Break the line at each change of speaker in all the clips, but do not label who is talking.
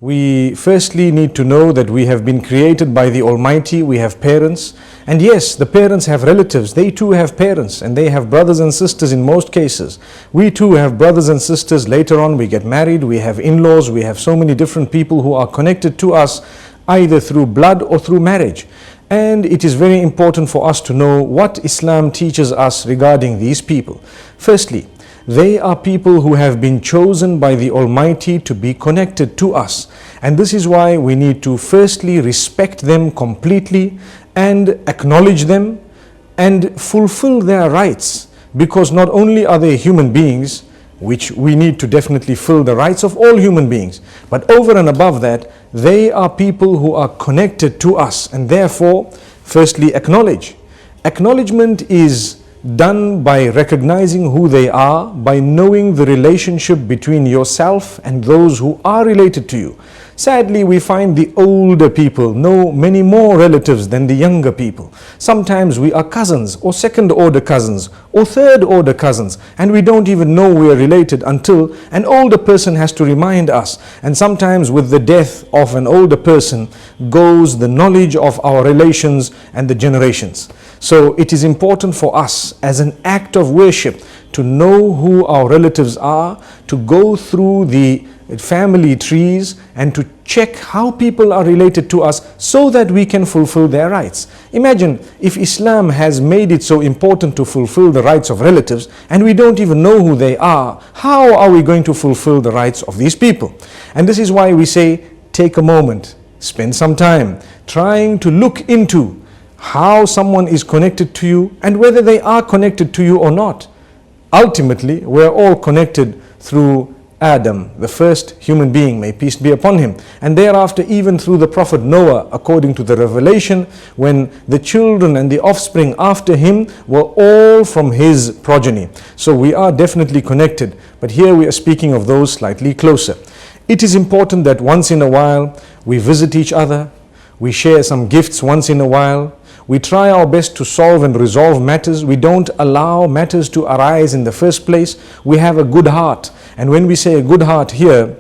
We firstly need to know that we have been created by the Almighty. We have parents, and yes, the parents have relatives. They too have parents, and they have brothers and sisters in most cases. We too have brothers and sisters. Later on we get married, we have in-laws, we have so many different people who are connected to us either through blood or through marriage. And it is very important for us to know what Islam teaches us regarding these people. Firstly, they are people who have been chosen by the Almighty to be connected to us. And this is why we need to firstly respect them completely and acknowledge them and fulfill their rights. Because not only are they human beings, which we need to definitely fill the rights of all human beings, but over and above that, they are people who are connected to us, and therefore, firstly, acknowledge. Acknowledgement is done by recognizing who they are, by knowing the relationship between yourself and those who are related to you. Sadly, we find the older people know many more relatives than the younger people. Sometimes we are cousins or second order cousins or third order cousins, and we don't even know we are related until an older person has to remind us. And sometimes with the death of an older person goes the knowledge of our relations and the generations. So it is important for us as an act of worship to know who our relatives are, to go through the family trees and to check how people are related to us so that we can fulfill their rights. Imagine if Islam has made it so important to fulfill the rights of relatives and we don't even know who they are, how are we going to fulfill the rights of these people? And this is why we say, take a moment, spend some time trying to look into how someone is connected to you and whether they are connected to you or not. Ultimately, we're all connected through Adam, the first human being, may peace be upon him, and thereafter even through the Prophet Noah, according to the revelation, when the children and the offspring after him were all from his progeny. So we are definitely connected, but here we are speaking of those slightly closer. It is important that once in a while we visit each other, we share some gifts once in a while, we try our best to solve and resolve matters. We don't allow matters to arise in the first place. We have a good heart. And when we say a good heart here,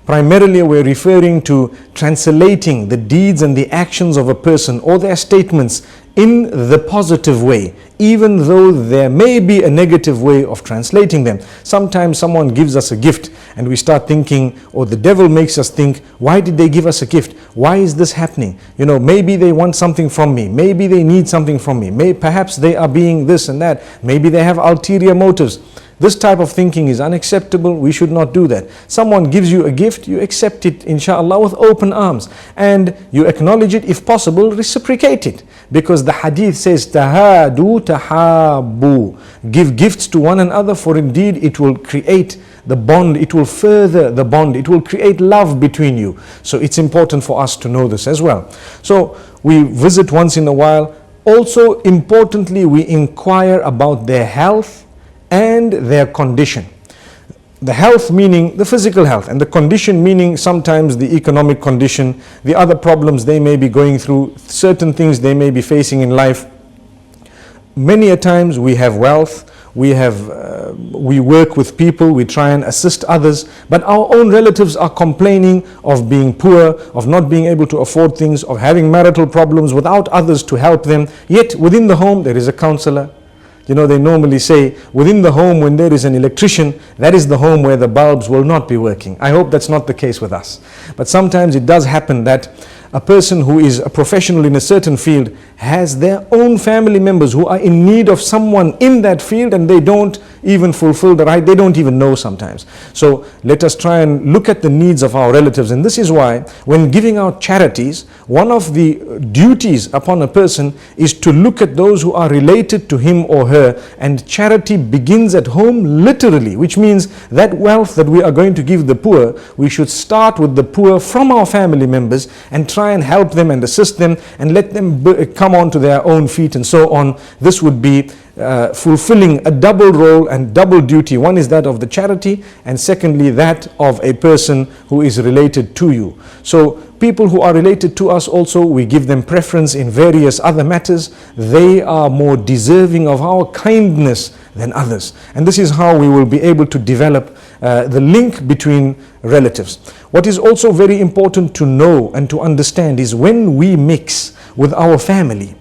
primarily we're referring to translating the deeds and the actions of a person or their statements in the positive way, even though there may be a negative way of translating them. Sometimes someone gives us a gift and we start thinking, or the devil makes us think, why did they give us a gift? Why is this happening? You know, maybe they want something from me. Maybe they need something from me. Perhaps they are being this and that. Maybe they have ulterior motives. This type of thinking is unacceptable. We should not do that. Someone gives you a gift, you accept it, inshallah, with open arms. And you acknowledge it, if possible, reciprocate it. Because the hadith says, tahadu tahabu. Give gifts to one another, for indeed it will create the bond, it will further the bond, it will create love between you. So it's important for us to know this as well. So we visit once in a while. Also, importantly, we inquire about their health and their condition. The health meaning the physical health, and the condition meaning sometimes the economic condition, the other problems they may be going through, certain things they may be facing in life. Many a times we have wealth, we work with people, we try and assist others, but our own relatives are complaining of being poor, of not being able to afford things, of having marital problems without others to help them. Yet within the home there is a counselor. You know, they normally say within the home when there is an electrician, that is the home where the bulbs will not be working. I hope that's not the case with us. But sometimes it does happen that a person who is a professional in a certain field has their own family members who are in need of someone in that field, and they don't even fulfill the right, they don't even know sometimes. So let us try and look at the needs of our relatives. And this is why when giving out charities, one of the duties upon a person is to look at those who are related to him or her. And charity begins at home literally, which means that wealth that we are going to give the poor, we should start with the poor from our family members and try and help them and assist them and let them come onto their own feet and so on. This would be fulfilling a double role and double duty. One is that of the charity, and secondly that of a person who is related to you. So people who are related to us also, we give them preference in various other matters. They are more deserving of our kindness than others. And this is how we will be able to develop the link between relatives. What is also very important to know and to understand is when we mix with our family,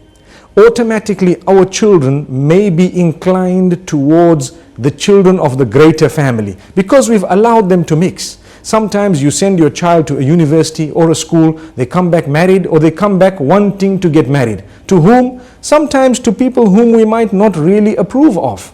automatically our children may be inclined towards the children of the greater family because we've allowed them to mix. Sometimes you send your child to a university or a school, they come back married, or they come back wanting to get married. To whom? Sometimes to people whom we might not really approve of.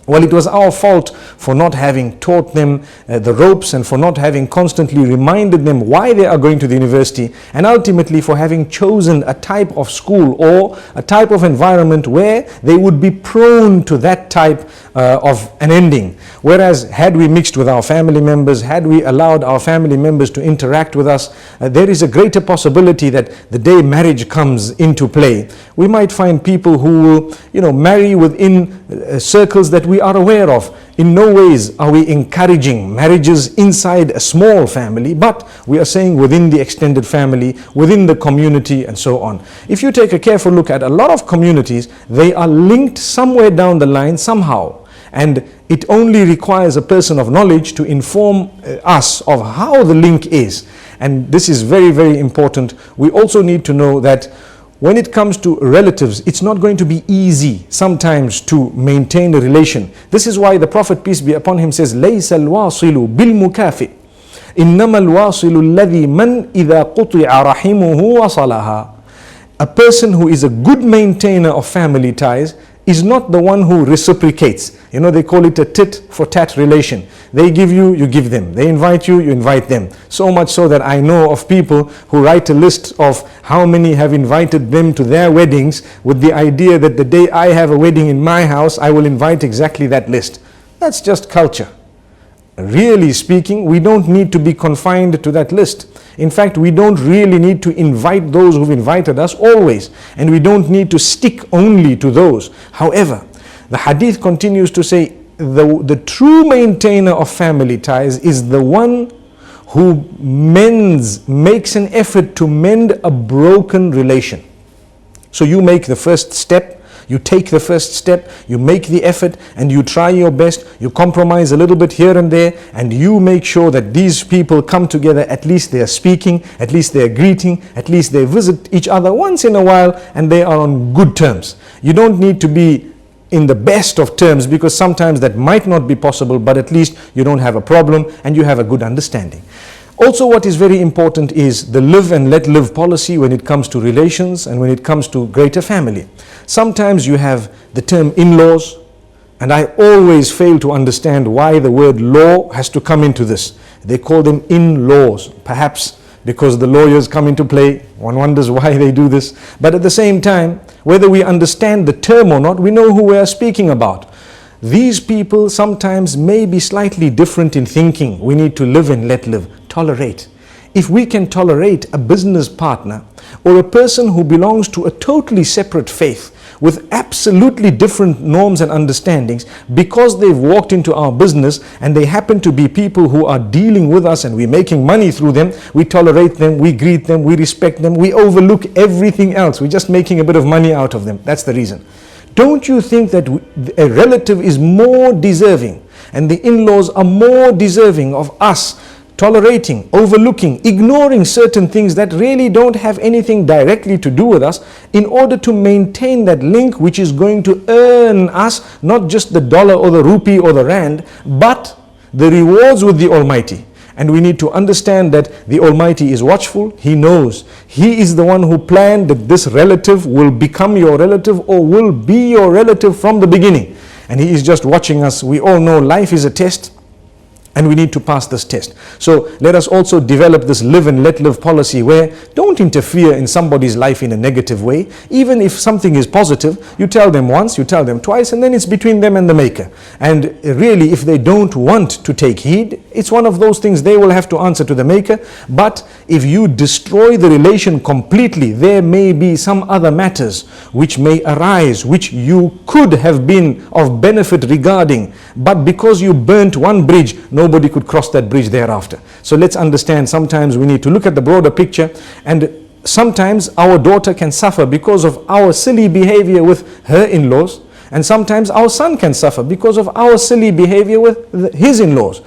Well, it was our fault for not having taught them the ropes and for not having constantly reminded them why they are going to the university, and ultimately for having chosen a type of school or a type of environment where they would be prone to that type of an ending. Whereas had we mixed with our family members, had we allowed our family members to interact with us, there is a greater possibility that the day marriage comes into play, we might find people who will, marry within circles that we are aware of. In no ways are we encouraging marriages inside a small family, but we are saying within the extended family, within the community, and so on. If you take a careful look at a lot of communities, they are linked somewhere down the line somehow. And it only requires a person of knowledge to inform us of how the link is. And this is very, very important. We also need to know that when it comes to relatives, it's not going to be easy sometimes to maintain a relation. This is why the Prophet, peace be upon him, says, لَيْسَ الْوَاصِلُ بِالْمُكَافِئِ إِنَّمَا الْوَاصِلُ الَّذِي مَنْ إِذَا قُطِعَ رَحِمُهُ وَصَلَهَا. A person who is a good maintainer of family ties is not the one who reciprocates. They call it a tit for tat relation. They give you, you give them. They invite you, you invite them. So much so that I know of people who write a list of how many have invited them to their weddings with the idea that the day I have a wedding in my house, I will invite exactly that list. That's just culture. Really speaking, we don't need to be confined to that list. In fact, we don't really need to invite those who've invited us always, and we don't need to stick only to those. However, the hadith continues to say the true maintainer of family ties is the one who makes an effort to mend a broken relation. So you make the first step. You take the first step, you make the effort, and you try your best, you compromise a little bit here and there, and you make sure that these people come together. At least they are speaking, at least they are greeting, at least they visit each other once in a while, and they are on good terms. You don't need to be in the best of terms, because sometimes that might not be possible, but at least you don't have a problem and you have a good understanding. Also, what is very important is the live and let live policy when it comes to relations and when it comes to greater family. Sometimes you have the term in-laws, and I always fail to understand why the word law has to come into this. They call them in-laws, perhaps because the lawyers come into play. One wonders why they do this. But at the same time, whether we understand the term or not, we know who we are speaking about. These people sometimes may be slightly different in thinking. We need to live and let live. Tolerate. If we can tolerate a business partner or a person who belongs to a totally separate faith with absolutely different norms and understandings, because they've walked into our business and they happen to be people who are dealing with us and we're making money through them, we tolerate them, we greet them, we respect them, we overlook everything else. We're just making a bit of money out of them. That's the reason. Don't you think that a relative is more deserving and the in-laws are more deserving of us tolerating, overlooking, ignoring certain things that really don't have anything directly to do with us in order to maintain that link which is going to earn us not just the dollar or the rupee or the rand, but the rewards with the Almighty. And we need to understand that the Almighty is watchful. He knows. He is the one who planned that this relative will become your relative or will be your relative from the beginning. And He is just watching us. We all know life is a test. And we need to pass this test. So let us also develop this live and let live policy where don't interfere in somebody's life in a negative way. Even if something is positive, you tell them once, you tell them twice, and then it's between them and the Maker. And really, if they don't want to take heed, it's one of those things they will have to answer to the Maker. But if you destroy the relation completely, there may be some other matters which may arise, which you could have been of benefit regarding, but because you burnt one bridge, nobody could cross that bridge thereafter. So let's understand, sometimes we need to look at the broader picture, and sometimes our daughter can suffer because of our silly behavior with her in-laws, and sometimes our son can suffer because of our silly behavior with his in-laws.